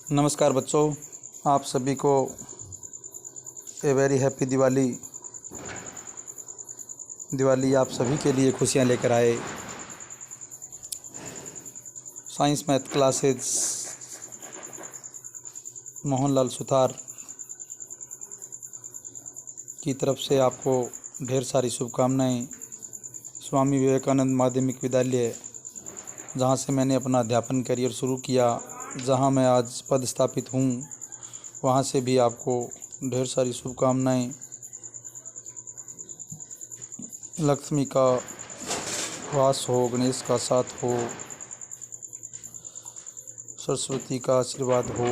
नमस्कार बच्चों, आप सभी को a very happy Diwali. Diwali आप सभी के लिए खुशियां लेकर आए। Science math classes Mohanlal Suthar की तरफ से आपको ढेर सारी शुभकामनाएं। स्वामी विवेकानंद माध्यमिक विद्यालय, जहां से मैंने अपना अध्यापन करियर शुरू किया, जहां मैं आज पदस्थापित हूं, वहां से भी आपको ढेर सारी शुभकामनाएं। लक्ष्मी का वास हो, गणेश का साथ हो, सरस्वती का आशीर्वाद हो,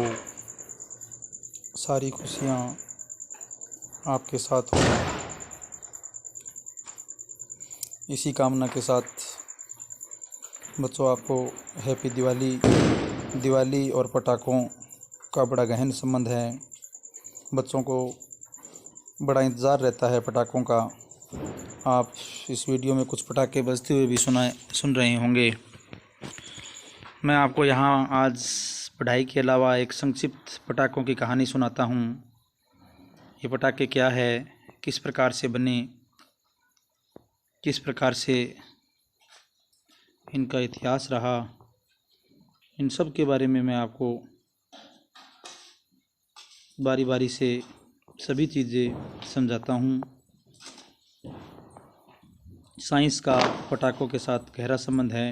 सारी खुशियां आपके साथ हो। इसी कामना के साथ बच्चों, आपको हैप्पी दिवाली। दिवाली और पटाखों का बड़ा गहन संबंध है। बच्चों को बड़ा इंतज़ार रहता है पटाखों का। आप इस वीडियो में कुछ पटाखे बजते हुए भी सुन रहे होंगे। मैं आपको यहाँ आज पढ़ाई के अलावा एक संक्षिप्त पटाखों की कहानी सुनाता हूँ। ये पटाखे क्या है, किस प्रकार से बने, किस प्रकार से इनका इतिहास रहा, इन सब के बारे में मैं आपको बारी बारी से सभी चीज़ें समझाता हूँ। साइंस का पटाखों के साथ गहरा संबंध है।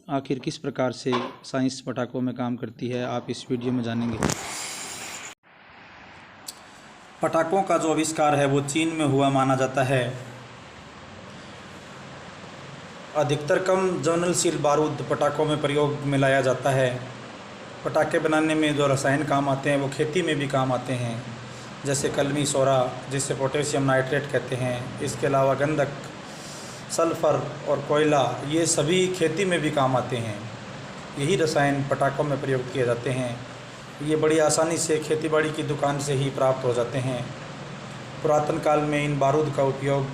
आखिर किस प्रकार से साइंस पटाखों में काम करती है, आप इस वीडियो में जानेंगे। पटाखों का जो आविष्कार है वो चीन में हुआ माना जाता है। अधिकतर कम ज्वलनशील बारूद पटाखों में प्रयोग में लाया जाता है। पटाखे बनाने में जो रसायन काम आते हैं वो खेती में भी काम आते हैं, जैसे कलमी सोरा, जिसे पोटेशियम नाइट्रेट कहते हैं। इसके अलावा गंधक, सल्फ़र और कोयला, ये सभी खेती में भी काम आते हैं। यही रसायन पटाखों में प्रयोग किए जाते हैं। ये बड़ी आसानी से खेतीबाड़ी की दुकान से ही प्राप्त हो जाते हैं। पुरातन काल में इन बारूद का उपयोग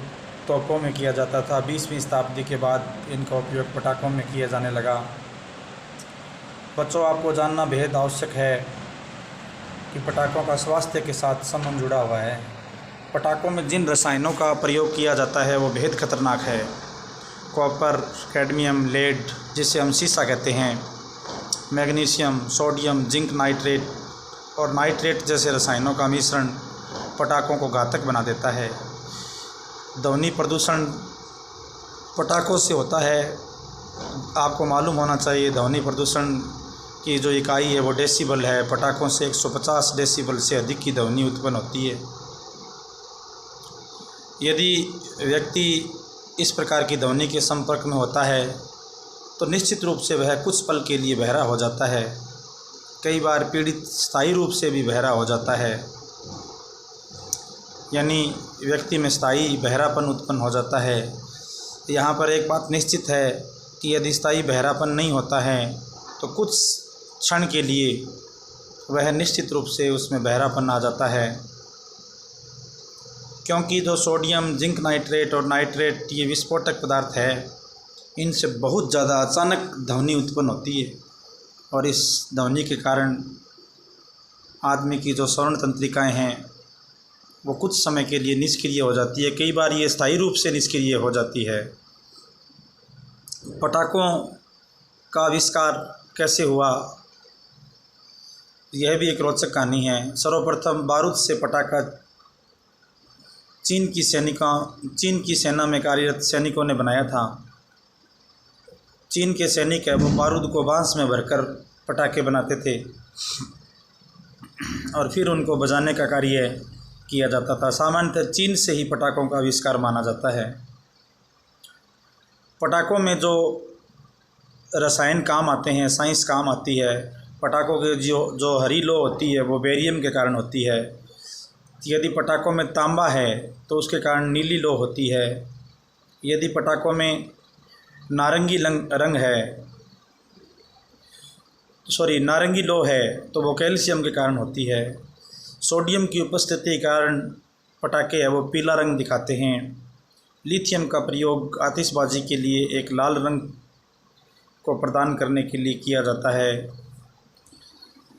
तोपों में किया जाता था। 20वीं शताब्दी के बाद इनका उपयोग पटाखों में किया जाने लगा। बच्चों, आपको जानना बेहद आवश्यक है कि पटाखों का स्वास्थ्य के साथ संबंध जुड़ा हुआ है। पटाखों में जिन रसायनों का प्रयोग किया जाता है वो बेहद खतरनाक है। कॉपर, कैडमियम, लेड, जिसे हम सीसा कहते हैं, मैग्नीशियम, सोडियम, जिंक नाइट्रेट और नाइट्रेट जैसे रसायनों का मिश्रण पटाखों को घातक बना देता है। ध्वनि प्रदूषण पटाखों से होता है। आपको मालूम होना चाहिए, ध्वनि प्रदूषण की जो इकाई है वो डेसिबल है। पटाखों से 150 डेसिबल से अधिक की ध्वनि उत्पन्न होती है। यदि व्यक्ति इस प्रकार की ध्वनि के संपर्क में होता है तो निश्चित रूप से वह कुछ पल के लिए बहरा हो जाता है। कई बार पीड़ित स्थायी रूप से भी बहरा हो जाता है, यानी व्यक्ति में स्थायी बहरापन उत्पन्न हो जाता है। यहाँ पर एक बात निश्चित है कि यदि स्थायी बहरापन नहीं होता है तो कुछ क्षण के लिए वह निश्चित रूप से उसमें बहरापन आ जाता है, क्योंकि जो सोडियम, जिंक नाइट्रेट और नाइट्रेट ये विस्फोटक पदार्थ है, इनसे बहुत ज़्यादा अचानक ध्वनि उत्पन्न होती है और इस ध्वनि के कारण आदमी की जो श्रवण तंत्रिकाएँ हैं वो कुछ समय के लिए निष्क्रिय हो जाती है। कई बार ये स्थायी रूप से निष्क्रिय हो जाती है। पटाखों का आविष्कार कैसे हुआ, यह भी एक रोचक कहानी है। सर्वप्रथम बारूद से पटाखा चीन की सेना में कार्यरत सैनिकों ने बनाया था। चीन के सैनिक है वो बारूद को बांस में भरकर पटाखे बनाते थे और फिर उनको बजाने का कार्य किया जाता था। सामान्यतः चीन से ही पटाखों का आविष्कार माना जाता है। पटाखों में जो रसायन काम आते हैं, साइंस काम आती है। पटाखों की जो हरी लो होती है वो बेरियम के कारण होती है। यदि पटाखों में तांबा है तो उसके कारण नीली लो होती है। यदि पटाखों में नारंगी लो है तो वो कैल्शियम के कारण होती है। सोडियम की उपस्थिति के कारण पटाखे है वो पीला रंग दिखाते हैं। लिथियम का प्रयोग आतिशबाजी के लिए एक लाल रंग को प्रदान करने के लिए किया जाता है।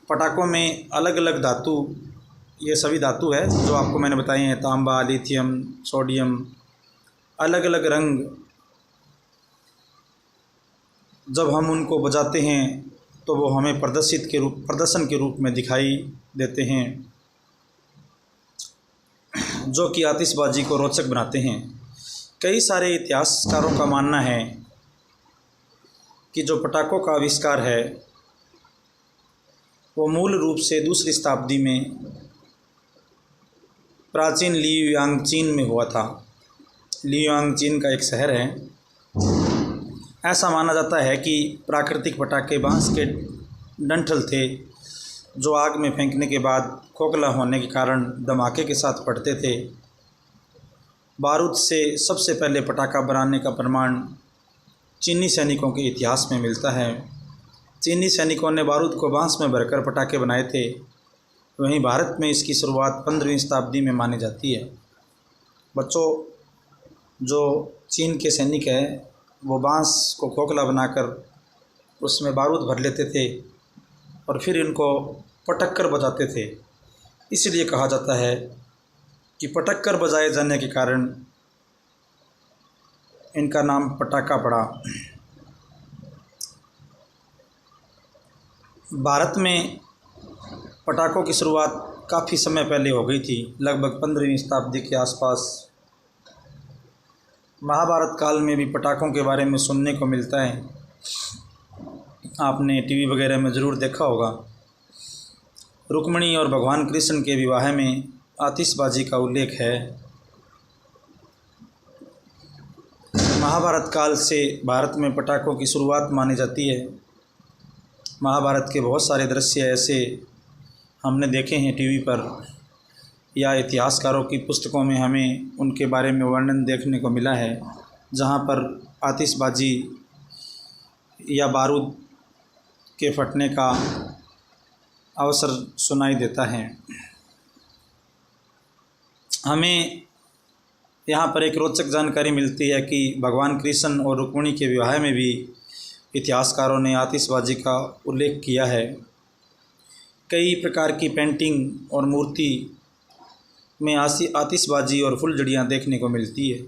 पटाखों में अलग अलग धातु, ये सभी धातु है जो आपको मैंने बताए हैं, तांबा, लिथियम, सोडियम, अलग अलग रंग जब हम उनको बजाते हैं तो वो हमें प्रदर्शन के रूप में दिखाई देते हैं, जो कि आतिशबाजी को रोचक बनाते हैं। कई सारे इतिहासकारों का मानना है कि जो पटाखों का आविष्कार है वो मूल रूप से दूसरी शताब्दी में प्राचीन लियुआंग चीन में हुआ था। लियुआंग चीन का एक शहर है। ऐसा माना जाता है कि प्राकृतिक पटाखे बांस के डंठल थे जो आग में फेंकने के बाद खोखला होने के कारण धमाके के साथ फटते थे। बारूद से सबसे पहले पटाखा बनाने का प्रमाण चीनी सैनिकों के इतिहास में मिलता है। चीनी सैनिकों ने बारूद को बांस में भरकर पटाखे बनाए थे। वहीं भारत में इसकी शुरुआत 15वीं शताब्दी में मानी जाती है। बच्चों, जो चीन के सैनिक हैं वो बांस को खोखला बनाकर उसमें बारूद भर लेते थे और फिर इनको पटक कर बजाते थे। इसलिए कहा जाता है कि पटक कर बजाए जाने के कारण इनका नाम पटाखा पड़ा। भारत में पटाखों की शुरुआत काफ़ी समय पहले हो गई थी, लगभग 15वीं शताब्दी के आसपास। महाभारत काल में भी पटाखों के बारे में सुनने को मिलता है। आपने टीवी वगैरह में ज़रूर देखा होगा। रुक्मिणी और भगवान कृष्ण के विवाह में आतिशबाजी का उल्लेख है। महाभारत काल से भारत में पटाखों की शुरुआत मानी जाती है। महाभारत के बहुत सारे दृश्य ऐसे हमने देखे हैं टीवी पर या इतिहासकारों की पुस्तकों में हमें उनके बारे में वर्णन देखने को मिला है, जहाँ पर आतिशबाजी या बारूद के फटने का अवसर सुनाई देता है। हमें यहाँ पर एक रोचक जानकारी मिलती है कि भगवान कृष्ण और रुक्मिणी के विवाह में भी इतिहासकारों ने आतिशबाजी का उल्लेख किया है। कई प्रकार की पेंटिंग और मूर्ति में आतिशबाजी और फुलझड़ियाँ देखने को मिलती है।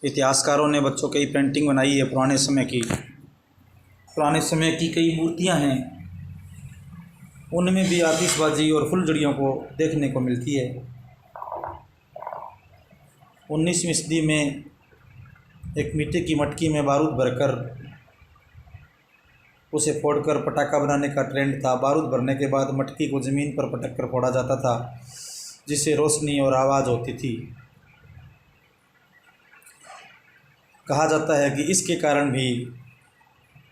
इतिहासकारों ने बच्चों कई पेंटिंग बनाई है पुराने समय की कई मूर्तियाँ हैं, उनमें भी आतिशबाजी और फुलझड़ियों को देखने को मिलती है। 19वीं सदी में एक मिट्टी की मटकी में बारूद भरकर उसे फोड़कर पटाखा बनाने का ट्रेंड था। बारूद भरने के बाद मटकी को ज़मीन पर पटक कर फोड़ा जाता था, जिससे रोशनी और आवाज़ होती थी। कहा जाता है कि इसके कारण भी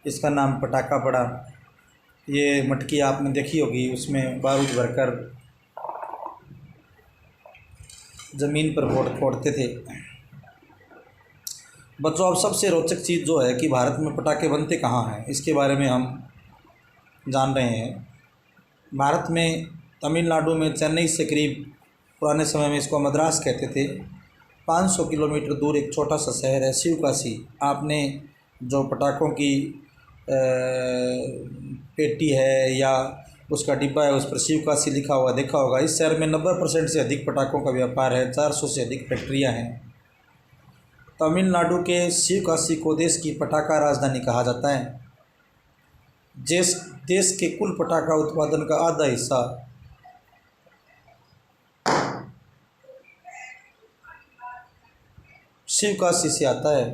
इसका नाम पटाखा पड़ा। ये मटकी आपने देखी होगी, उसमें बारूद भरकर ज़मीन पर फोड़ते थे। बच्चों, अब सबसे रोचक चीज़ जो है कि भारत में पटाखे बनते कहाँ हैं, इसके बारे में हम जान रहे हैं। भारत में तमिलनाडु में चेन्नई से करीब, पुराने समय में इसको मद्रास कहते थे, 500 किलोमीटर दूर एक छोटा सा शहर है शिवकाशी। आपने जो पटाखों की पेटी है या उसका डिब्बा है उस पर शिवकाशी लिखा हुआ देखा होगा। इस शहर में 90% से अधिक पटाखों का व्यापार है। 400 से अधिक फैक्ट्रियाँ हैं। तमिलनाडु के शिवकाशी को देश की पटाखा राजधानी कहा जाता है। देश के कुल पटाखा उत्पादन का आधा हिस्सा शिवकाशी से आता है।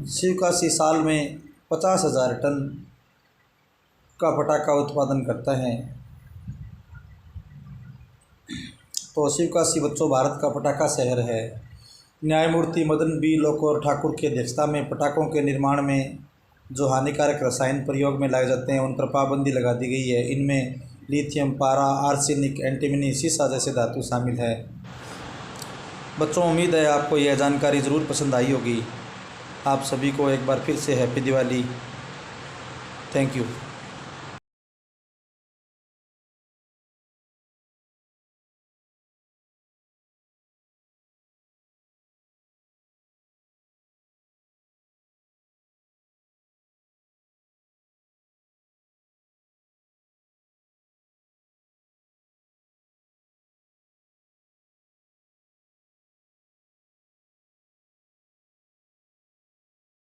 शिवकाशी साल में 50,000 टन का पटाखा उत्पादन करता है। तो शिवकाशी बच्चों भारत का पटाखा शहर है। न्यायमूर्ति मदन बी लोकुर ठाकुर की अध्यक्षता में पटाखों के निर्माण में जो हानिकारक रसायन प्रयोग में लाए जाते हैं उन पर पाबंदी लगा दी गई है। इनमें लिथियम, पारा, आर्सेनिक, एंटीमनी, सीसा जैसे धातु शामिल है। बच्चों, उम्मीद है आपको यह जानकारी ज़रूर पसंद आई होगी। आप सभी को एक बार फिर से हैप्पी दिवाली। Thank you.